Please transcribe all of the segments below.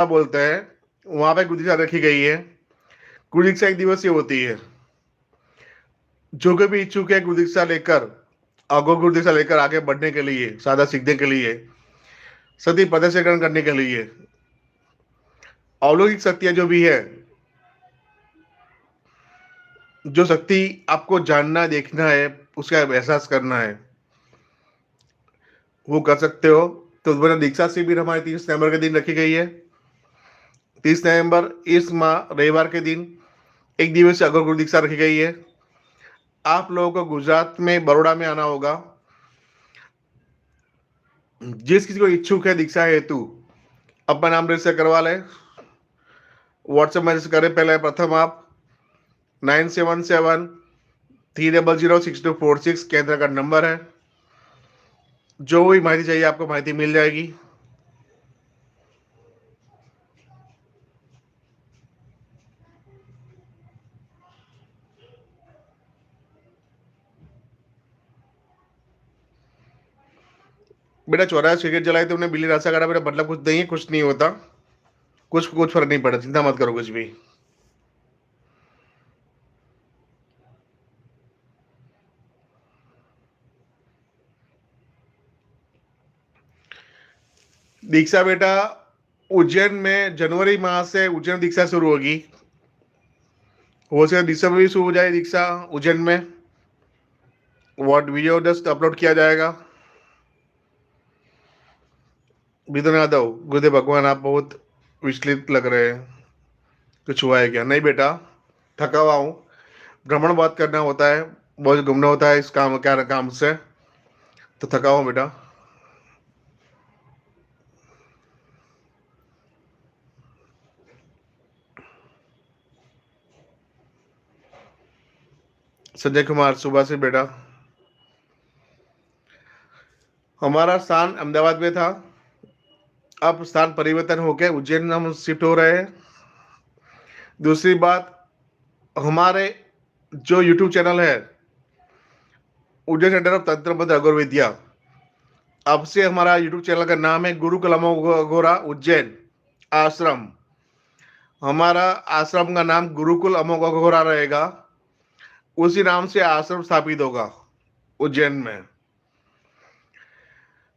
बोलते हैं, वहां पे गुरु दीक्षा रखी गई है। गुरु दीक्षा एक दिवसीय होती है। जो कोई भी इच्छुक है गुरु दीक्षा लेकर, गुरु दीक्षा लेकर आगे बढ़ने के लिए, सादा सीखने के लिए, सती पद से ग्रहण करने के लिए, अलौकिक शक्तियां जो भी है, जो शक्ति आपको जानना देखना है, उसका एहसास करना है, वो कर सकते हो। तो दोबारा दीक्षा शिविर हमारे 30 नवंबर के दिन रखी गई है। 30 नवंबर इस माह रविवार के दिन एक दिवसीय अगर गुरु दीक्षा रखी गई है। आप लोगों को गुजरात में बड़ोड़ा में आना होगा। जिस किसी को इच्छुक है दीक्षा हेतु, अपना नाम रजिस्टर करवा लें। व्हाट्सएप मैसेज करें पहले, प्रथम आप 9773006246 केंद्र का नंबर है। जो भी माहिती चाहिए आपको माहिती मिल जाएगी। बेटा 84 सिगरेट जलाई तुमने, बिल्ली रास्ता काटा, बेटा मतलब कुछ नहीं है, कुछ नहीं होता, कुछ कुछ फर्क नहीं पड़ा, चिंता मत करो कुछ भी। दीक्षा बेटा उज्जैन में जनवरी माह से उज्जैन दीक्षा शुरू होगी। हो सके दिसंबर भी शुरू हो जाए दीक्षा उज्जैन में। व्हाट वीडियो जस्ट अपलोड किया जाएगा। विदुन यादव, गुरुदेव भगवान आप बहुत विचलित लग रहे हैं, कुछ हुआ है क्या? नहीं बेटा, थका हुआ हूँ, भ्रमण बहुत करना होता है, बहुत घूमना होता है इस काम क्या काम से, तो थका हुआ बेटा। संजय कुमार सुबह से बेटा, हमारा स्थान अहमदाबाद में था, अब स्थान परिवर्तन होकर उज्जैन हम शिफ्ट हो रहे हैं। दूसरी बात, हमारे जो यूट्यूब चैनल है उज्जैन सेंटर ऑफ तंत्र मंत्र अगोर विद्या, अब से हमारा यूट्यूब चैनल का नाम है गुरुकुल अमोघोरा उज्जैन आश्रम। हमारा आश्रम का नाम गुरुकुल अमोघोरा रहेगा। उसी नाम से आश्रम स्थापित होगा उज्जैन में।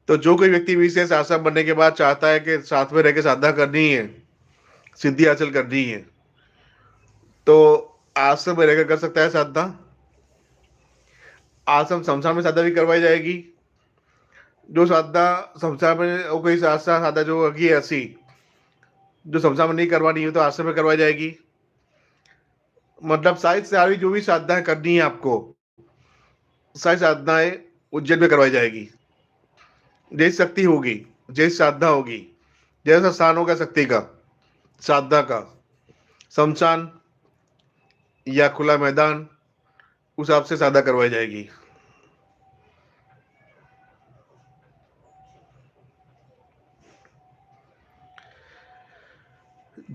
तो जो कोई व्यक्ति विशेष आश्रम बनने के बाद चाहता है कि साथ में रह के साधना करनी है, सिद्धि हासिल करनी है, तो आश्रम में रहकर कर सकता है साधना। आश्रम शमशान में साधना भी करवाई जाएगी। जो साधना शमशान में वो कोई साधना जो होगी ऐसी जो शमशान में नहीं करवानी है तो आश्रम में करवाई जाएगी। मतलब सारी जो भी साधनाएं करनी है आपको, सारी साधनाएं उज्जैन में करवाई जाएगी। जैसी शक्ति होगी, जैसी साधना होगी, जैसा स्थान होगा शक्ति का, साधना का, शमशान या खुला मैदान, उस हिसाब से साधना करवाई जाएगी।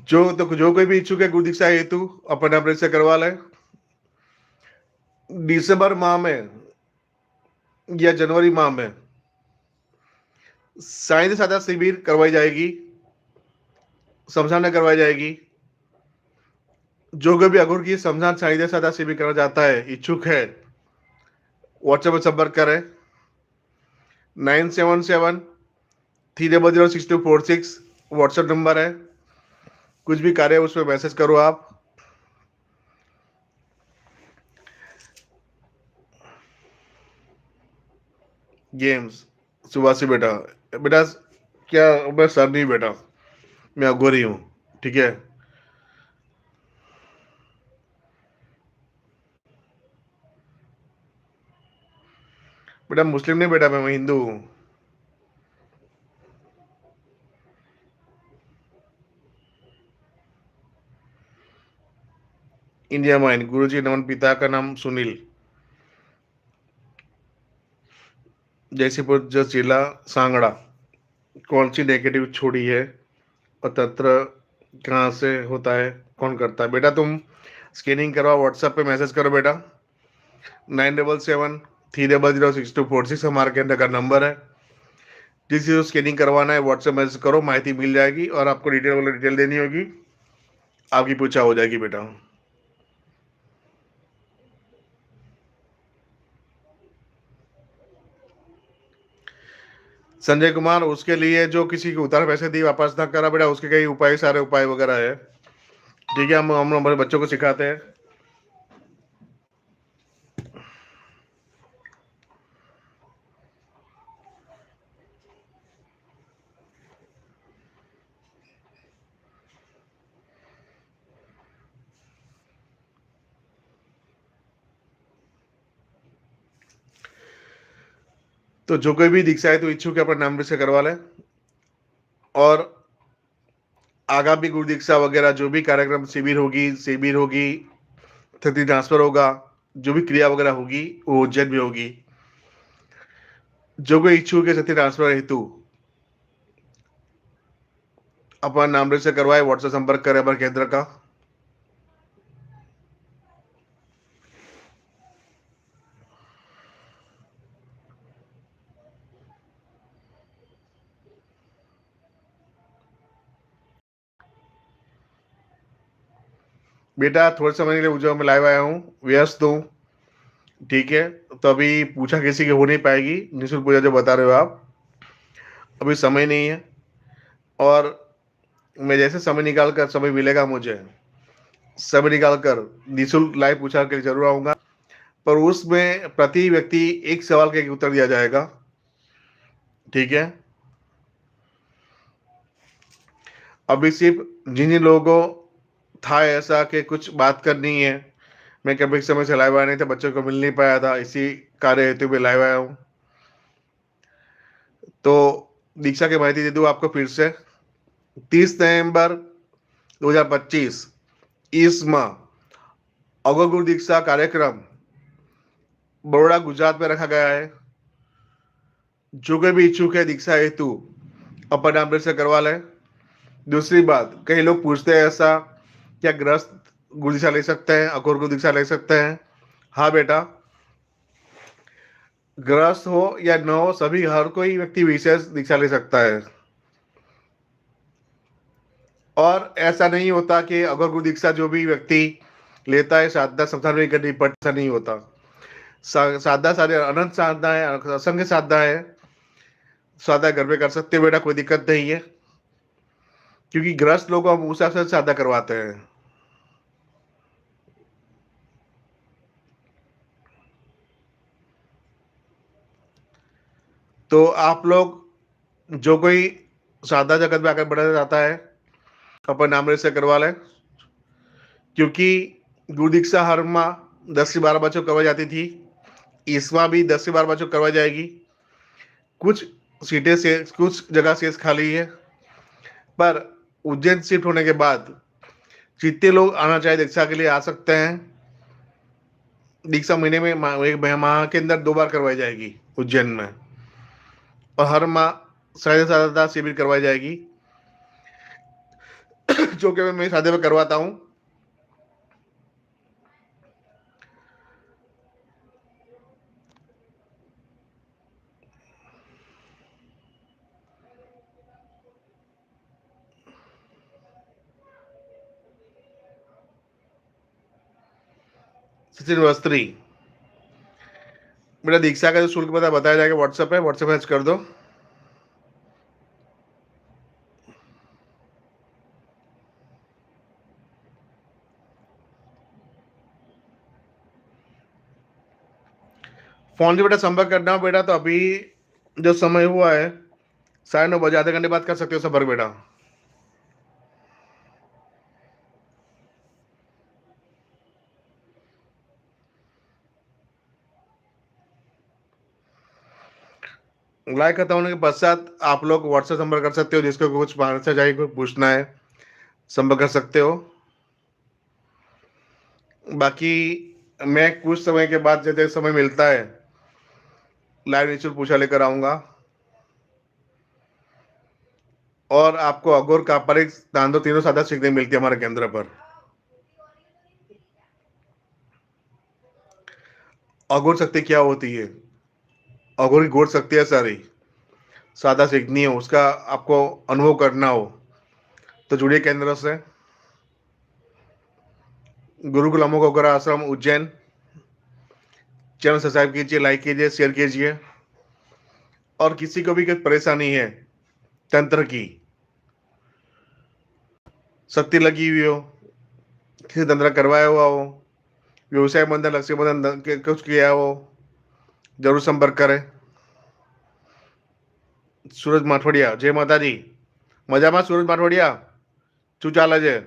जो कोई भी इच्छुक है गुरु दीक्षा हेतु अपने नाम रजिस्टर करवा लें। दिसंबर माह में या जनवरी माह में साइंस साधा शिविर करवाई जाएगी, शमशान में करवाई जाएगी। जो कोई भी अघोर की शमशान साइंस साधा शिविर करना चाहता है, इच्छुक है, व्हाट्सएप पर संपर्क करें। 9773006246 व्हाट्सएप नंबर है। कुछ भी कार्य है उस पर मैसेज करो आप। गेम्स सुबह से बेटा, बेटा क्या, मैं सर नहीं बेटा, मैं अघोरी हूँ, ठीक है। बेटा मुस्लिम नहीं बेटा, मैं हिंदू हूँ। इंडिया माइन गुरुजी नमन, पिता का नाम सुनील, जयसीपुर जो जिला सांगड़ा। कौन सी नेगेटिव छोड़ी है और तंत्र कहाँ से होता है, कौन करता है? बेटा तुम स्कैनिंग करवाओ, व्हाट्सएप पे मैसेज करो बेटा। 9773006246 हमारे केंद्र का नंबर है। जिस चीज़ को स्कैनिंग करवाना है व्हाट्सएप मैसेज करो, माहिती मिल जाएगी और आपको डिटेल देनी होगी, आपकी पूछा हो जाएगी बेटा। संजय कुमार, उसके लिए जो किसी को उधार पैसे दिए वापस ना करा बेटा, उसके कई उपाय, सारे उपाय वगैरह है। ठीक है, हम हमारे बच्चों को सिखाते हैं। तो जो कोई भी दीक्षा है तो इच्छुक है अपना नाम रजिस्टर करवा लें। और आगामी गुरु दीक्षा वगैरह जो भी कार्यक्रम, शिविर होगी, छत्री ट्रांसफर होगा, जो भी क्रिया वगैरह होगी वो उज्जैन में होगी। जो कोई इच्छुक है छत्री ट्रांसफर हेतु अपना नाम रजिस्टर करवाए, व्हाट्सएप संपर्क करें हमारे केंद्र का। बेटा थोड़े समय के लिए उज्जैन में लाइव आया हूँ, व्यस्त हूँ। ठीक है, तो अभी पूछा किसी की हो नहीं पाएगी, निःशुल्क पूजा जो बता रहे हो आप, अभी समय नहीं है। और मैं जैसे समय निकाल कर, समय मिलेगा मुझे, समय निकाल कर निःशुल्क लाइव पूछा के जरूर आऊंगा। पर उसमें प्रति व्यक्ति एक सवाल का एक उत्तर दिया जाएगा। ठीक है, अभी सिर्फ जिन जिन लोगों को था ऐसा कि कुछ बात करनी है, मैं कभी समय से लाइव आया नहीं था, बच्चों को मिल नहीं पाया था, इसी कार्य हेतु में लाइव आया हूँ। तो दीक्षा की माहिती दे दूँ आपको फिर से। 30 नवंबर 2025 इस माह अगोर गुरु दीक्षा कार्यक्रम बड़ोड़ा गुजरात में रखा गया है। जो कोई भी इच्छुक है दीक्षा हेतु अपना नाम रजिस्टर करवा लें। दूसरी बात, कई लोग पूछते हैं ऐसा, क्या ग्रस्त गुरु दीक्षा ले सकते हैं, अघोर गुरु दीक्षा ले सकते हैं? हाँ बेटा, ग्रस्त हो या न हो, सभी हर कोई व्यक्ति विशेष दीक्षा ले सकता है। और ऐसा नहीं होता कि अघोर गुरु दीक्षा जो भी व्यक्ति लेता है साधना संसार में करनी पड़ता, ऐसा नहीं होता। साधना सारे अनंत साधना है, असंख्य साधना है, साधना घर में कर सकते हो बेटा, कोई दिक्कत नहीं है। क्योंकि ग्रस्त लोगों को हम उस हिसाब से साधना करवाते हैं। तो आप लोग जो कोई साधना जगत में आकर बढ़ना चाहता है अपना नाम रजिस्टर करवा लें। क्योंकि गुरु दीक्षा हर माह 10 से 12 बच्चों को करवाई जाती थी, इस माह भी 10 से 12 बच्चों को करवाई जाएगी। कुछ सीटें से, कुछ जगह शेष खाली है। पर उज्जैन शिफ्ट होने के बाद जितने लोग आना चाहे दीक्षा के लिए आ सकते हैं। दीक्षा महीने में एक माह के अंदर 2 बार करवाई जाएगी उज्जैन में, और हर माह साढ़े 7 शिविर करवाई जाएगी जो कि मैं साधे में करवाता हूँ। सचिन वस्त्री, मेरा दीक्षा का जो शुल्क पता बताया जाएगा व्हाट्सएप है, व्हाट्सएप मैसेज कर दो। फोन से बेटा संपर्क करना हो बेटा, तो अभी जो समय हुआ है 9:30 बजे, आधे घंटे बाद कर सकते हो संपर्क बेटा। लाइव खत्म होने के पश्चात आप लोग व्हाट्सएप संपर्क कर सकते हो, जिसको कुछ मानना चाहिए, कुछ पूछना है, संपर्क कर सकते हो। बाकी मैं कुछ समय के बाद जैसे समय मिलता है लाइव निःशुल्क पूछा लेकर आऊंगा। और आपको अघोर कापरिक तांडव तीनों साधना सीखने मिलती है हमारे केंद्र पर। अघोर शक्ति क्या होती है? अघोर की घोर शक्ति है सारी, साधा सीखनी हो, उसका आपको अनुभव करना हो, तो जुड़िए केंद्र से। गुरुकुल अमोघ आश्रम उज्जैन, चैनल सब्सक्राइब कीजिए, लाइक कीजिए, शेयर कीजिए। और किसी को भी कोई परेशानी है तंत्र की, शक्ति लगी हुई हो, किसी तंत्र करवाया हुआ हो, व्यवसाय बंधन, लक्ष्य बंधन कुछ किया हो, जरूर संपर्क करें। सूरज माठवड़िया, जय माता दी। मजामा सूरज माठवड़िया, શું ચાલે છે?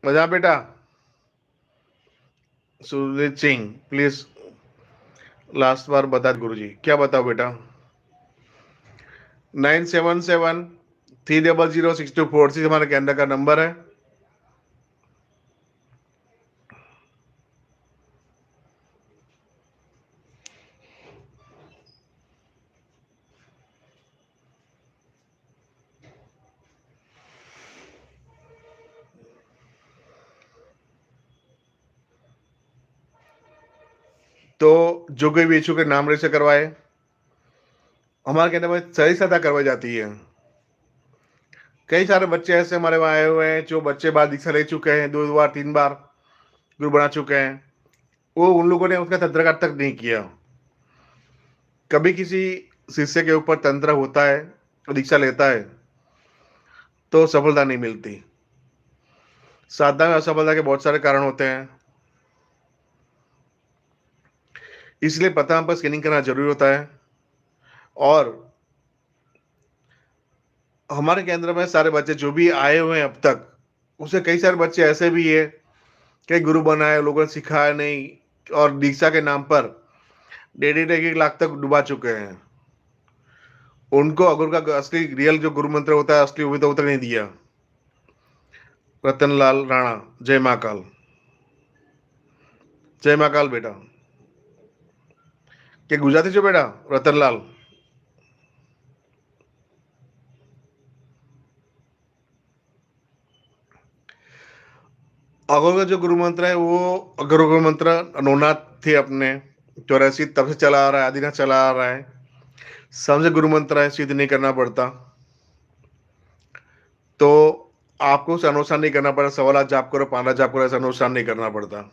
मजा बेटा? सुरजीत सिंह, प्लीज लास्ट बार बता गुरुजी, क्या बताओ बेटा? 9773006246 हमारे केंद्र का नंबर है। तो जो कोई भी इच्छुक है नाम रजिस्टर करवाए। हमारे केंद्र में सही सहायता करवाई जाती है। कई सारे बच्चे ऐसे हमारे वहाँ आए हुए हैं जो बच्चे बाद दीक्षा ले चुके हैं, 2 बार 3 बार गुरु बना चुके हैं। वो उन लोगों ने उसका तंत्र तक नहीं किया। कभी किसी शिष्य के ऊपर तंत्र होता है, दीक्षा लेता है, तो सफलता नहीं मिलती। साधना में असफलता के बहुत सारे कारण होते हैं, इसलिए प्रथम पर स्कैनिंग करना जरूरी होता है। और हमारे केंद्र में सारे बच्चे जो भी आए हुए हैं अब तक, उससे कई सारे बच्चे ऐसे भी है, कई गुरु बनाए, लोगों ने सिखाया नहीं, और दीक्षा के नाम पर 1.5 लाख तक डुबा चुके हैं। उनको अगर का असली रियल जो गुरु मंत्र होता है, असली वो तो नहीं दिया। रतनलाल राणा, जय महाकाल। जय महाकाल बेटा। क्या गुजराती छो बेटा रतनलाल? अघोर का जो गुरु मंत्र है वो अघोर गुरु मंत्र नौनाथ थे अपने 84, तब से चला आ रहा है, आदिनाथ चला आ रहा है। समझे गुरु मंत्र है, सिद्ध नहीं करना पड़ता। तो आपको उसे अनुसार नहीं करना पड़ता, 1.25 लाख जाप करो, 5 लाख जाप करो, ऐसा अनुसार नहीं करना पड़ता।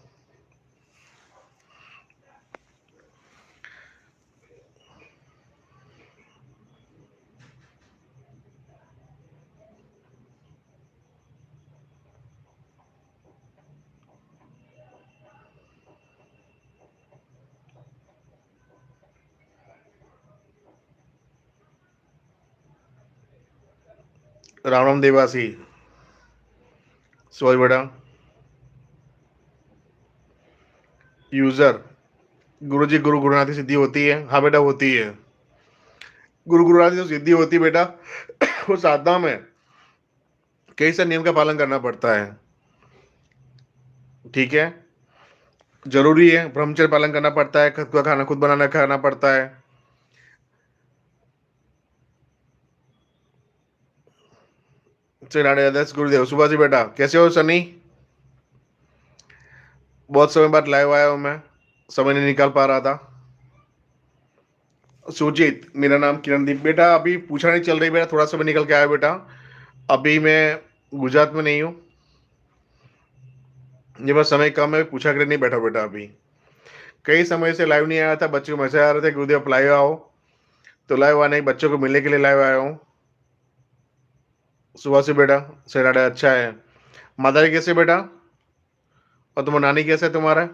राम राम देवासी, सॉरी बेटा। यूजर, गुरुजी गुरु गुरुनाथ की सिद्धि होती है? हाँ बेटा होती है। गुरु गुरुनाथ की जो सिद्धि होती है बेटा, वो साधना में कई सारे नियम का पालन करना पड़ता है। ठीक है, जरूरी है, ब्रह्मचर्य पालन करना पड़ता है, खुद का खाना खुद बनाना खाना पड़ता है। श्री राधे आदर्श गुरुदेव, सुबह से बेटा कैसे हो सनी? बहुत समय बाद लाइव आया हूँ मैं, समय नहीं निकाल पा रहा था। सुजीत, मेरा नाम किरणदीप बेटा। अभी पूछा नहीं चल रही बेटा, थोड़ा समय निकल के आया बेटा। अभी मैं गुजरात में नहीं हूँ, ये बस समय कम है, पूछा कर नहीं बैठा बेटा। अभी कई समय से लाइव नहीं आया था, बच्चों को मैसेज आ रहे थे गुरुदेव आप लाइव आओ, तो लाइव आने बच्चों को मिलने के लिए लाइव आया हूँ। सुबह से बेटा सैटरडे अच्छा है। माता जी कैसे बेटा? और तुम्हारा नानी कैसे है तुम्हारा?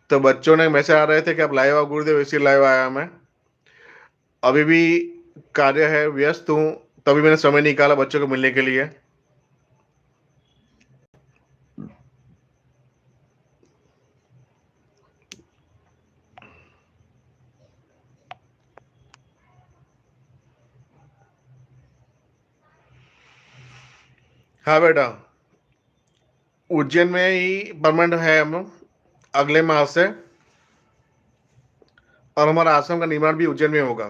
तो बच्चों ने मैसेज आ रहे थे कि आप लाइव आओ गुरुदेव, इसी लाइव आया मैं। अभी भी कार्य है, व्यस्त हूँ, तभी मैंने समय निकाला बच्चों को मिलने के लिए। हाँ बेटा, उज्जैन में ही परमानेंट है हम अगले माह से, और हमारा आश्रम का निर्माण भी उज्जैन में होगा।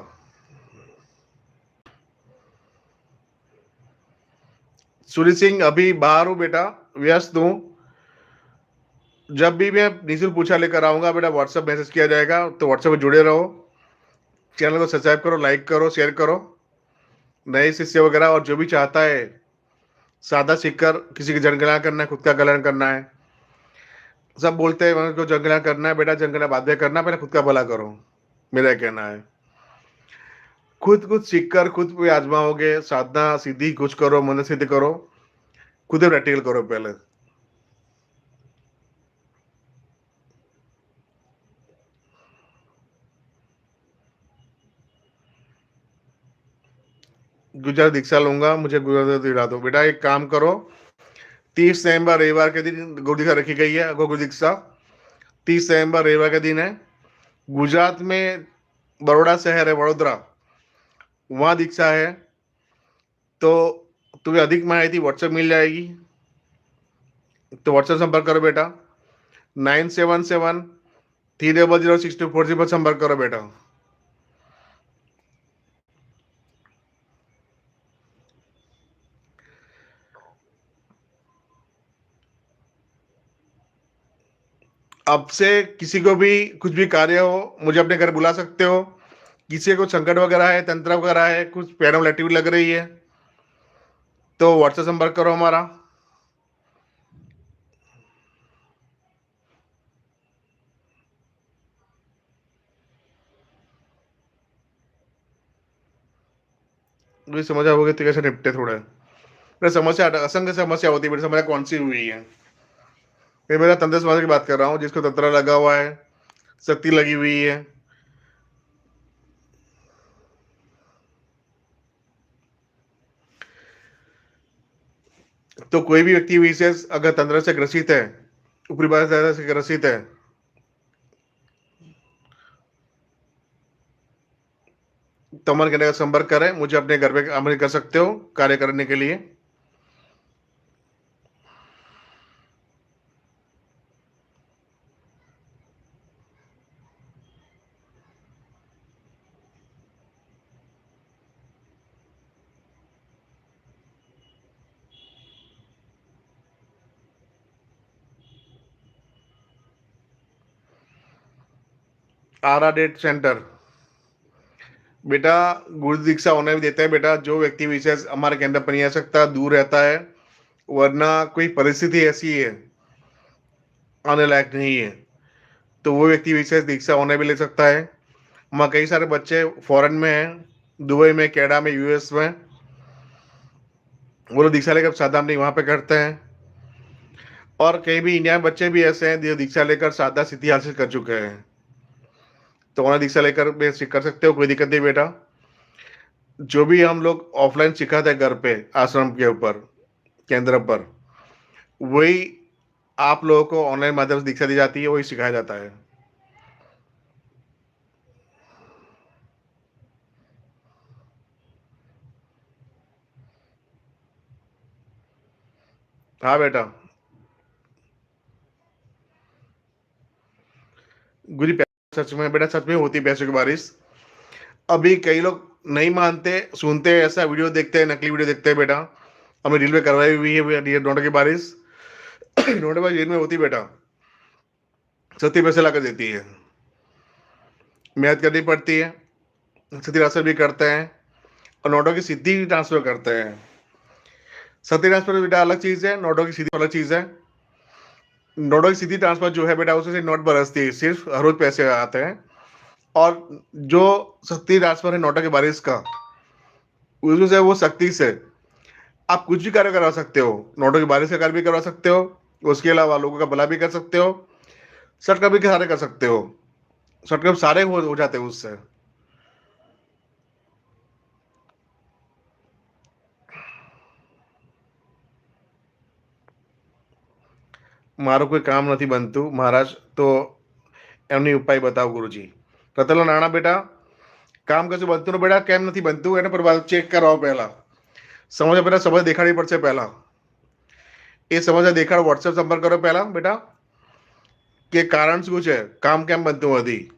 सूर्य सिंह, अभी बाहर हूँ बेटा, व्यस्त हूँ। जब भी मैं निःशुल्क पूछा लेकर आऊंगा बेटा, व्हाट्सएप मैसेज किया जाएगा, तो व्हाट्सएप पे जुड़े रहो। चैनल को सब्सक्राइब करो, लाइक करो, शेयर करो। नए शिष्य वगैरह और जो भी चाहता है सादा सीखकर किसी की जनगणना करना है, खुद का कल्याण करना है। सब बोलते हैं मेरे को जनगणना करना है बेटा, जनगणना बाद में करना, पहले खुद का भला करो, मेरा ये कहना है। खुद कुछ सीखकर खुद पे आजमाओगे, साधना सीधी कुछ करो, मन सिद्ध करो, खुद प्रैक्टिकल करो पहले। गुजरात दीक्षा लूंगा, मुझे गुजरात दिला दो बेटा। एक काम करो, 30 नवंबर रविवार के दिन गुरु दीक्षा रखी गई है, गुरु दीक्षा 30 नवंबर रविवार का दिन है। गुजरात में बड़ौदा शहर है, वडोदरा, वहाँ दीक्षा है। तो तुम्हें अधिक माहिती व्हाट्सएप मिल जाएगी, तो व्हाट्सएप संपर्क करो बेटा। 9773006240 पर संपर्क करो बेटा। अब से किसी को भी कुछ भी कार्य हो, मुझे अपने घर बुला सकते हो। किसी को संकट वगैरह है, तंत्र वगैरह है, कुछ पैरों एक्टिविटी लग रही है, तो व्हाट्सएप संपर्क करो हमारा। मुझे समझ आओगे तो कैसे निपटे थोड़ा। मेरे समस्या, असंख्य समस्या होती है, मेरी समस्या कौन सी हुई है। ये मेरा तंत्र समाज की बात कर रहा हूँ, जिसको तंत्र लगा हुआ है, शक्ति लगी हुई है। तो कोई भी व्यक्ति विशेष अगर तंत्र से ग्रसित है, ऊपरी बात से ग्रसित है, तो मन कहने का संपर्क करें, मुझे अपने घर पे आमंत्रित कर सकते हो कार्य करने के लिए। आरा डेट सेंटर बेटा, गुरु दीक्षा होने भी देते हैं बेटा। जो व्यक्ति विशेष हमारे केंद्र पर नहीं आ सकता, दूर रहता है, वरना कोई परिस्थिति ऐसी है आने लायक नहीं है, तो वो व्यक्ति विशेष दीक्षा होने भी ले सकता है। वहाँ कई सारे बच्चे फॉरेन में हैं, दुबई में, कनाडा में, यूएस में, वो लोग दीक्षा लेकर साधना नहीं वहाँ पे करते हैं। और कई भी इंडिया में बच्चे भी ऐसे हैं जो दीक्षा लेकर साधना सिद्धि हासिल कर चुके हैं, तो उन्हें दीक्षा लेकर भी सीख कर सकते हो, कोई दिक्कत नहीं बेटा। जो भी हम लोग ऑफलाइन सिखाते हैं घर पे, आश्रम के ऊपर, केंद्र पर, वही आप लोगों को ऑनलाइन माध्यम से दीक्षा दी जाती है, वही सिखाया जाता है। हाँ बेटा, गुरी सच में बेटा, सच में होती है पैसों की बारिश। अभी कई लोग नहीं मानते, सुनते हैं ऐसा, वीडियो देखते हैं, नकली वीडियो देखते हैं बेटा। हमने रील में करवाई हुई है ये नोटों की बारिश। नोटों जेल में होती बेटा, सत्य पैसे ला कर देती है, मेहनत करनी पड़ती है, सत्य ट्रांसफर भी करते हैं, और नोटों की सिद्धि भी ट्रांसफर करते हैं। सत्य ट्रांसफर बेटा अलग चीज़ है, नोटों की सिद्धि अलग चीज़ है। नोटों की सीधी ट्रांसफर जो है बेटा, उससे नोट बरसती है, सिर्फ हर रोज पैसे आते हैं। और जो शक्ति ट्रांसफर है नोटों के बारिश का, उसमें से वो शक्ति से आप कुछ भी कार्य करवा सकते हो। नोटों की बारिश का कार्य भी करवा सकते हो, उसके अलावा लोगों का भला भी कर सकते हो, शॉर्टकट भी सारे कर सकते हो, शॉर्टकट सारे हो जाते हैं उससे। મારું કોઈ કામ નથી બનતું મહારાજ, તો એમની ઉપાય બતાવો ગુરુજી। રતનલાલ નાણા બેટા, કામ કશું બનતું ને બેટા, કેમ નથી બનતું એને પર ચેક કરાવો પહેલા। સમસ્યા પહેલા સમજ દેખાડવી પડશે પહેલા। એ સમસ્યા દેખાડો, વોટ્સએપ સંપર્ક કરો પહેલા બેટા, કે કારણ શું છે, કામ કેમ બનતું નથી।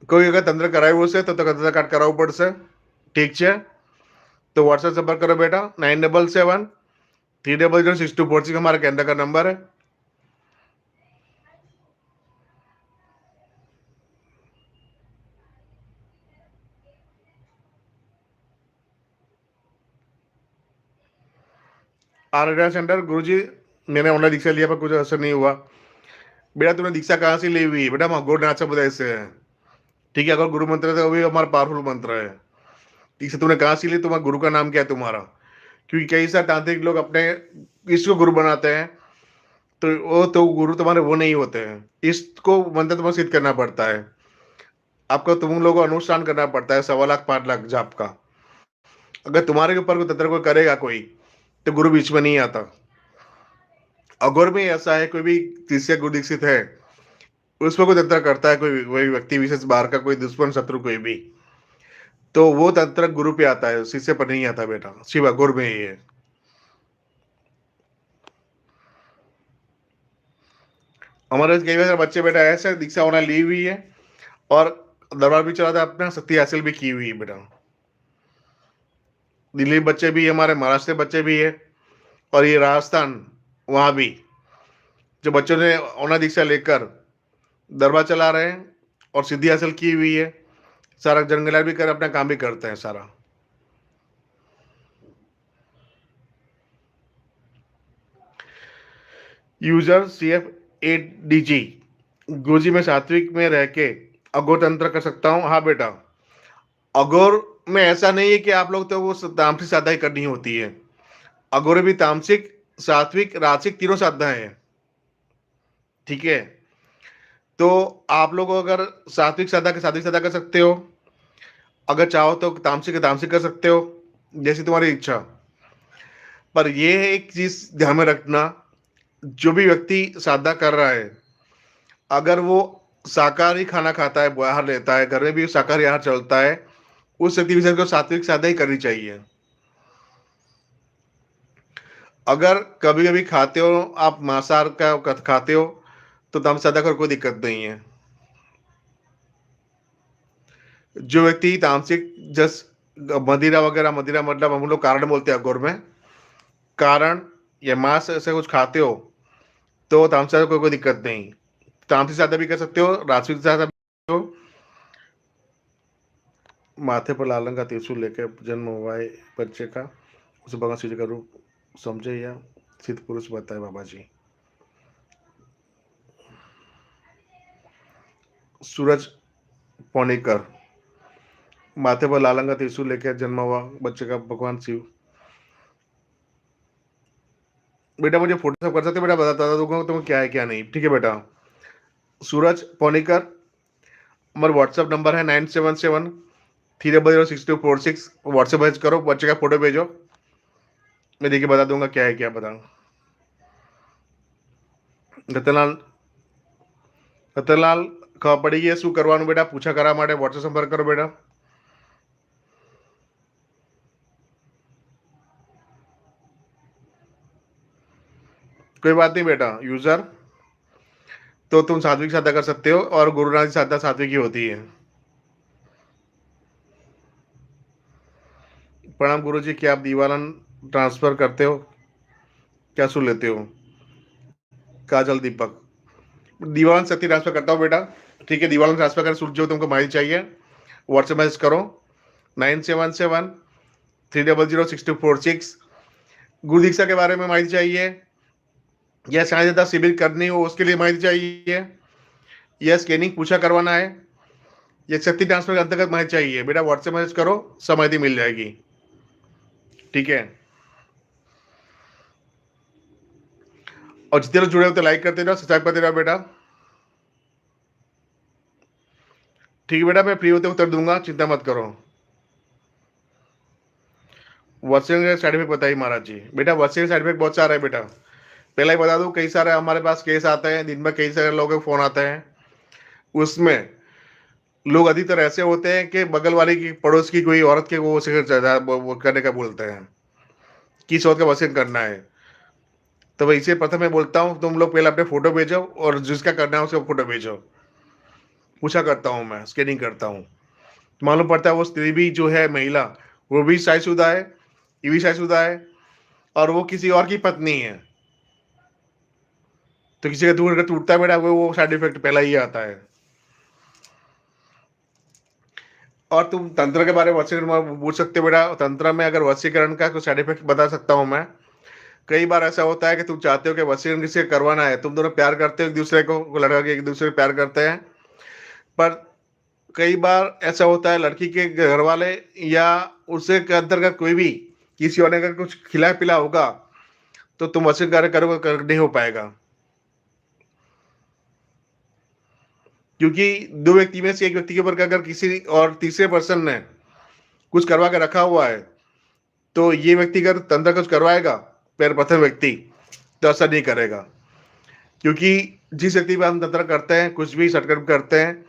કોઈ અગર તંત્ર કરાવ્યું હશે તો તંત્ર કાર્ડ કરાવવું પડશે, ઠીક છે। तो व्हाट्सएप संपर्क करो बेटा, 9773006246 हमारा केंद्र का नंबर है। आराधना सेंटर, गुरुजी मैंने ऑनलाइन दीक्षा लिया पर कुछ असर नहीं हुआ। बेटा तूने दीक्षा कहाँ से ली हुई है? बेटा हम अघोर समुदाय से है। ठीक है, अगर गुरु मंत्र है तो वो भी हमारा पावरफुल मंत्र है। दीक्षा तूने कहाँ से ली? तुम्हारा गुरु का नाम क्या है तुम्हारा? क्योंकि कई सारे तांत्रिक लोग अपने इसको गुरु बनाते हैं, तो वो तो गुरु तुम्हारे वो नहीं होते हैं। इसको मंत्र तुम्हें सिद्ध करना पड़ता है, आपको तुम लोगों को अनुष्ठान करना पड़ता है 1.25 लाख 5 लाख जाप का। अगर तुम्हारे ऊपर कोई तंत्र कोई करेगा कोई, तो गुरु बीच में नहीं आता। अघोर में ऐसा है, कोई भी तीसरे गुरु दीक्षित है, उसमें कोई तंत्र करता है, कोई व्यक्ति विशेष बाहर का, कोई दुश्मन शत्रु कोई भी, तो वो तंत्र गुरु पे आता है, शिष्य पर नहीं आता बेटा। शिव अघोर में ही है। हमारे कई बार बच्चे बेटा ऐसे दीक्षा होना ली हुई है और दरबार भी चला था, अपना शक्ति हासिल भी की हुई है बेटा। दिल्ली बच्चे भी, हमारे महाराष्ट्र बच्चे भी है, और ये राजस्थान वहां भी जो बच्चों ने ओना दीक्षा लेकर दरबार चला रहे हैं और सिद्धि हासिल की हुई है, सारा जंगल भी कर अपना काम भी करते हैं सारा। यूजर CF8DG, गुरुजी में सात्विक में रह के अघोर तंत्र कर सकता हूँ? हाँ बेटा, अघोर में ऐसा नहीं है कि आप लोग तो वो तामसिक साधना ही करनी होती है। अघोर भी तामसिक, सात्विक, राजसिक तीनों साधनाएं हैं। ठीक है, तो आप लोग अगर सात्विक साधना के सात्विक साधना कर सकते हो, अगर चाहो तो तामसिक तामसिक कर सकते हो, जैसी तुम्हारी इच्छा। पर यह एक चीज ध्यान में रखना, जो भी व्यक्ति साधना कर रहा है, अगर वो शाकाहारी खाना खाता है, बाहर लेता है, घर में भी शाकाहारी आहार चलता है, उस व्यक्ति विशेष को सात्विक साधना ही करनी चाहिए। अगर कभी कभी खाते हो आप मांसाहार का खाते हो, तो तामसिक साधना कर कोई दिक्कत नहीं है। जो व्यक्ति तामसिक जस मदिरा वगैरह, मदिरा मतलब हम लोग कारण बोलते हैं अघोर में, कारण या मांस ऐसे कुछ खाते हो, तो तामसिक साधना कोई दिक्कत नहीं। तामसिक साधना भी कर सकते हो, राजसिक साधना भी हो। माथे पर लाल रंग का त्रिशूल लेकर जन्म हुआ है बच्चे का, उसे भगवान शिव जी का रूप समझे या सिद्ध पुरुष बताए बाबा जी। सूरज पौनेकर, माथे पर लाल रंग का त्रिशूल लेकर जन्म हुआ बच्चे का भगवान शिव। बेटा मुझे फोटो सब कर सकते बेटा, बता दूंगा तुम्हें क्या है क्या नहीं। ठीक है बेटा, सूरज पौनेकर, हमारा व्हाट्सएप नंबर है 9773006246। व्हाट्सएप भेज करो, बच्चे का फोटो भेजो, मैं देखिए बता दूंगा क्या है क्या। बता रतनलाल, रतनलाल खबर पड़ी है, शू करवानु बेटा, पूछा करा माटे व्हाट्सएप संपर्क करो बेटा। कोई बात नहीं बेटा, यूजर तो तुम सात्विक साधना कर सकते हो, और गुरुनाथ की साधना सात्विक ही होती है। प्रणाम गुरु जी, क्या आप दीवालन ट्रांसफर करते हो? क्या सुन लेते हो? काजल दीपक, दीवान शक्ति ट्रांसफर करता हूँ बेटा। ठीक है, दीवान ट्रांसफर कर सूट जो तुमको माहिती चाहिए, व्हाट्सएप मैसेज करो 9773006246। गुरु दीक्षा के बारे में माहिती चाहिए, या शायद शिविर करनी हो उसके लिए माहिती चाहिए, या स्कैनिंग पूछा करवाना है, या शक्ति ट्रांसफर के अंतर्गत माहिती चाहिए, बेटा व्हाट्सएप मैसेज करो, सब माहिती मिल जाएगी। ठीक है, और जितने लोग जुड़े हो तो लाइक करते रहो, सब्सक्राइब करते रहो बेटा। ठीक है बेटा, मैं फ्री होते उत्तर दूंगा, चिंता मत करो। वॉशिंग का साइड इफेक्ट बताइए महाराज जी। बेटा वॉशिंग का साइड इफेक्ट बहुत सारा है बेटा, पहले ही बता दूं, कई सारे हमारे पास केस आते हैं, दिन में कई सारे लोगों के फोन आते हैं। उसमें लोग अधिकतर ऐसे होते हैं कि बगल वाले की, पड़ोस की कोई औरत के वो करने का बोलते हैं, किस औरत का वॉशिंग करना है। तो वही से प्रथम मैं बोलता हूँ, तुम लोग पहले अपने फोटो भेजो, और जिसका करना है उसका फोटो भेजो। पूछा करता हूँ मैं, स्कैनिंग करता हूँ, तो मालूम पड़ता है वो स्त्री भी जो है, महिला, वो भी शादीशुदा है, ये भी शादीशुदा है, और वो किसी और की पत्नी है। तो किसी का दूर टूटता है बेटा, वो साइड इफेक्ट पहला ही आता है। और तुम तंत्र के बारे में वशीकरण पूछ सकते हो बेटा। तंत्र में अगर वशीकरण का कुछ साइड इफेक्ट बता सकता हूँ मैं, कई बार ऐसा होता है कि तुम चाहते हो कि वसीयत किसी से करवाना है, तुम दोनों प्यार करते हो एक दूसरे को, लड़का के एक दूसरे को प्यार करते हैं, पर कई बार ऐसा होता है लड़की के घर वाले या उससे के अंतर्गत कोई भी किसी और ने अगर कुछ खिला पिला होगा तो तुम वसीयत कार्य करोगे, नहीं हो पाएगा। क्योंकि दो व्यक्ति में से एक व्यक्ति के ऊपर अगर किसी और तीसरे पर्सन ने कुछ करवा के रखा हुआ है तो ये व्यक्ति अगर तंत्र कुछ करवाएगा फिर प्रथम व्यक्ति तो असर नहीं करेगा। क्योंकि जिस व्यक्ति पर हम तंत्र करते हैं, कुछ भी सटकर्म करते हैं,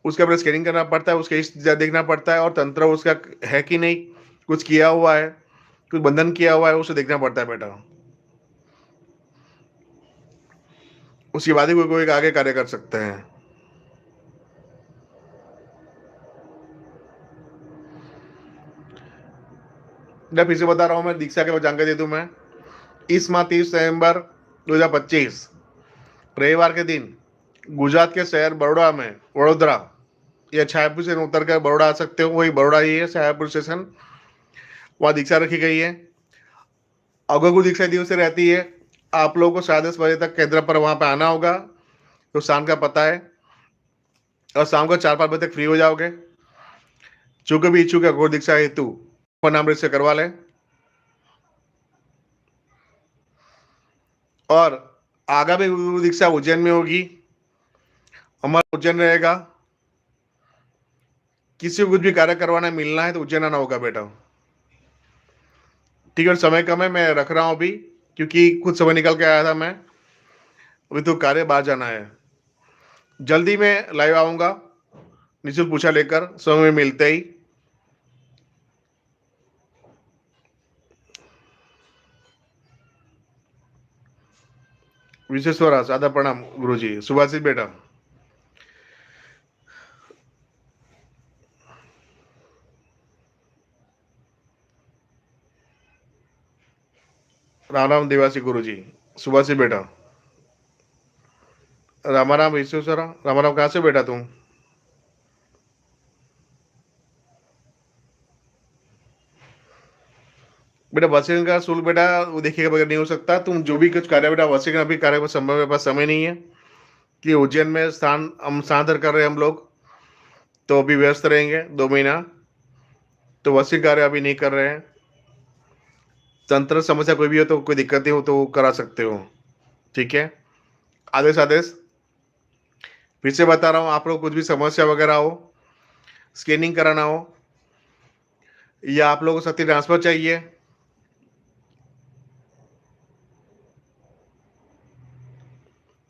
उसके ऊपर स्कैनिंग करना पड़ता है, उसके इष्ट देखना पड़ता है और तंत्र उसका है कि नहीं, कुछ किया हुआ है, कुछ बंधन किया हुआ है, उसे देखना पड़ता है बेटा। उसके बाद ही कोई आगे कार्य कर सकते हैं। मैं फिर से बता रहा हूँ, मैं दीक्षा के जानकारी दे दूं मैं। इस माह 30 नवंबर 2025 रविवार के दिन गुजरात के शहर बड़ौदा में, वडोदरा या छायापुर से उतर कर बड़ौदा आ सकते हो, वही बड़ौदा ही है छायापुर स्टेशन, वहाँ दीक्षा रखी गई है। अगोगु दीक्षा दिवस से रहती है। आप लोगों को 10:30 बजे तक केंद्र पर वहाँ पे आना होगा, तो शाम का पता है, और शाम को 4-5 बजे तक फ्री हो जाओगे। जो भी इच्छुक है अघोर दीक्षा हेतु फोन नाम रजिस्टर करवा लें। और आगामी गुरु दीक्षा उज्जैन में होगी, हमारा उज्जैन रहेगा। किसी को कुछ भी कार्य करवाना है, मिलना है तो उज्जैन आना होगा बेटा। ठीक है, समय कम है, मैं रख रहा हूँ अभी, क्योंकि कुछ समय निकल के आया था मैं, अभी तो कार्य बाहर जाना है। जल्दी मैं लाइव आऊँगा निःशुल्क पूछा लेकर, समय मिलते ही। विश्वेश्वर आधा प्रणाम गुरुजी। सुभाषित बेटा, राम राम देवासी गुरुजी। सुभाषित बेटा, रामा राम विश्वेश्वर, रामा राम। कहाँ से बेटा तुम? बेटा वसीकरण का शुल्क बेटा वो देखिएगा बगैर नहीं हो सकता। तुम जो भी कुछ कार्य बेटा वसीकरण अभी कार्य को संभव मेरे पास समय नहीं है, कि उज्जैन में स्थान हम स्थानांतर कर रहे हैं हम लोग, तो अभी व्यस्त रहेंगे 2 महीना, तो वसीकरण कार्य अभी नहीं कर रहे हैं। तंत्र समस्या कोई भी हो तो कोई दिक्कत नहीं हो तो करा सकते हो, ठीक है। आदेश आदेश फिर से बता रहा हूँ, आप लोग कुछ भी समस्या वगैरह हो, स्कैनिंग कराना हो, या आप लोगों को शक्ति ट्रांसफर चाहिए,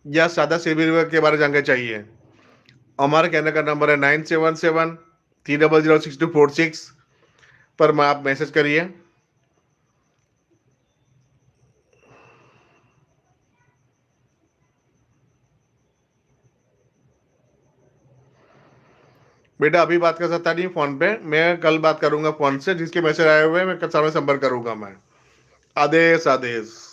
या सादा शिविर के बारे में जानकारी चाहिए, हमारे कहने का नंबर है 9773006246 पर मैं आप मैसेज करिए। बेटा अभी बात कर सकता नहीं फोन पे, मैं कल बात करूंगा फोन से, जिसके मैसेज आए हुए हैं मैं कल शाम में संपर्क करूंगा मैं। आदेश आदेश।